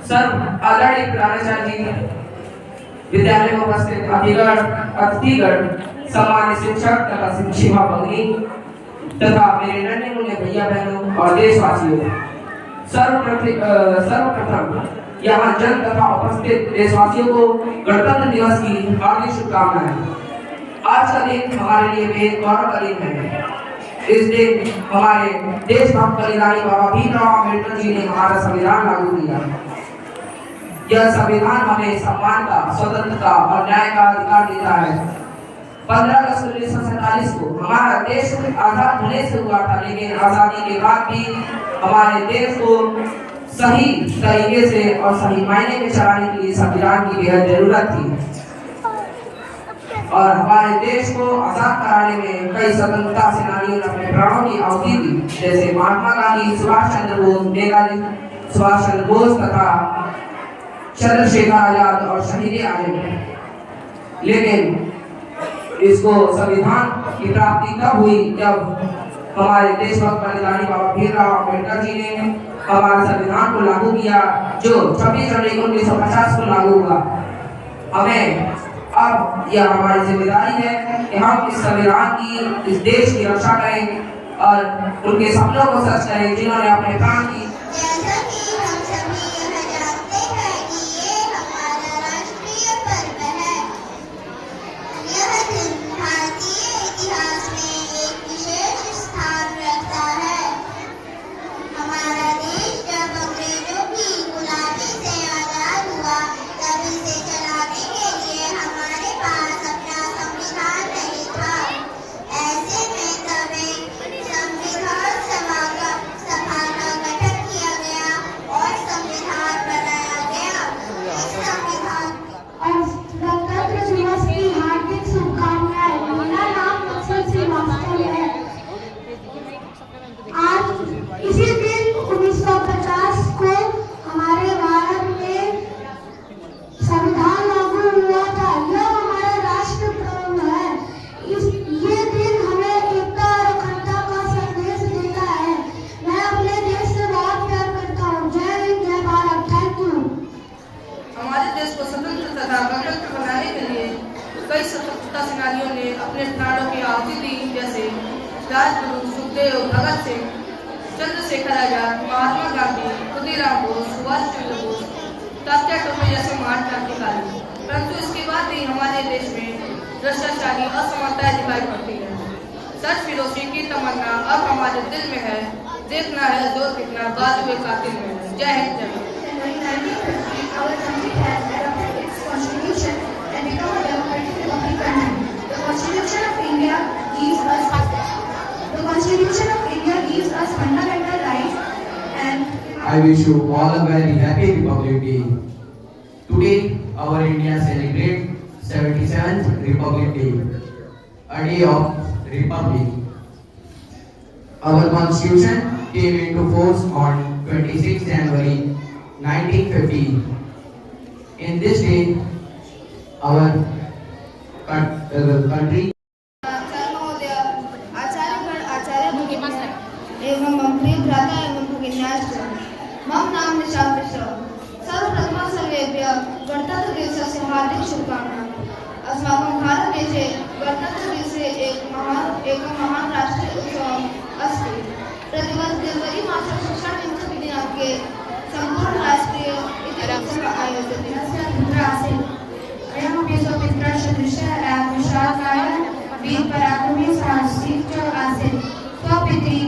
सर्व आदरणीय प्राचार्य जी, विद्यालय में उपस्थित अतिथिगण, सम्मान्य शिक्षक तथा शिक्षिका भगिनी तथा मेरे नन्हे मुन्ने भैया बहनों और देशवासियों, सर्वप्रथम यहाँ जन तथा उपस्थित देशवासियों को गणतंत्र दिवस की हार्दिक शुभकामनाएं। आज का दिन हमारे लिए बेहद गौरव का दिन है। इस दिन हमारे देशभक्त बलिदानी बाबा भीमराव अम्बेडकर जी ने हमारा संविधान लागू किया। यह संविधान हमें समानता, स्वतंत्रता और न्याय का अधिकार देता है। 15 अगस्त 1947 को हमारा देश आजाद होने से हुआ था, लेकिन आजादी के बाद भी हमारे देश को सही तरीके से और सही मायने में चलाने के लिए संविधान की बेहद जरूरत थी। और हमारे देश को आजाद कराने में कई स्वतंत्रता सेनानियों ने अपने प्राणों की आहुति दी, जैसे महात्मा गांधी, सुभाष चंद्र बोस, नेताजी सुभाष चंद्र बोस तथा चंद्रशेखर आजाद और शहीद आजम। लेकिन इसको संविधान की प्राप्ति तब हुई जब हमारे देशभक्त बलिदानी बाबा भीमराव अम्बेडकर जी ने हमारे संविधान को लागू किया, जो 26 जनवरी 1950 को लागू हुआ। हमें अब यह हमारी जिम्मेदारी है कि हम इस संविधान की, इस देश की रक्षा करें और उनके सपनों को सच करें जिन्होंने अपने प्राण की। कई स्वतंत्रता सेनानियों ने अपने प्राणों की आहुति दी, जैसे राजगुरु सुखदेव, भगत सिंह, चंद्रशेखर आजाद, महात्मा गांधी, खुदीराम बोस, सुभाष चंद्र बोस, तात्या टोपे जैसे महान क्रांतिकारी। परंतु इसके बाद भी हमारे देश में भ्रष्टाचारी असमानताएं दिखाई पड़ती है। सच फिरोजी की तमन्ना अब हमारे दिल में है, देखना है जोर कितना बाद हुए कातिल में है। जय हिंद, जय Hind. I wish you all a very happy Republic Day. Today, our India celebrates 77th Republic Day, a day of Republic. Our Constitution came into force on 26 January 1950. In this day, our country मम नाम निशांत मिश्रा। सर्वप्रथम सर्वेभ्यः गणतंत्र दिवसस्य हार्दिक शुभकामनाः। अस्माकं भारतदेशे गणतन्त्रदिवसे एकं महान् राष्ट्रीय उत्सवः अस्ति। प्रतिवर्ष जनवरी मासस्य 16 दिनाङ्के सम्पूर्ण राष्ट्रीय उत्सवः आयोज्यते आसीत्। अयमपि स्वपितृसदृशः विशालकाय वीरपराक्रमी साहसिक च आसीत्। स्वपितृ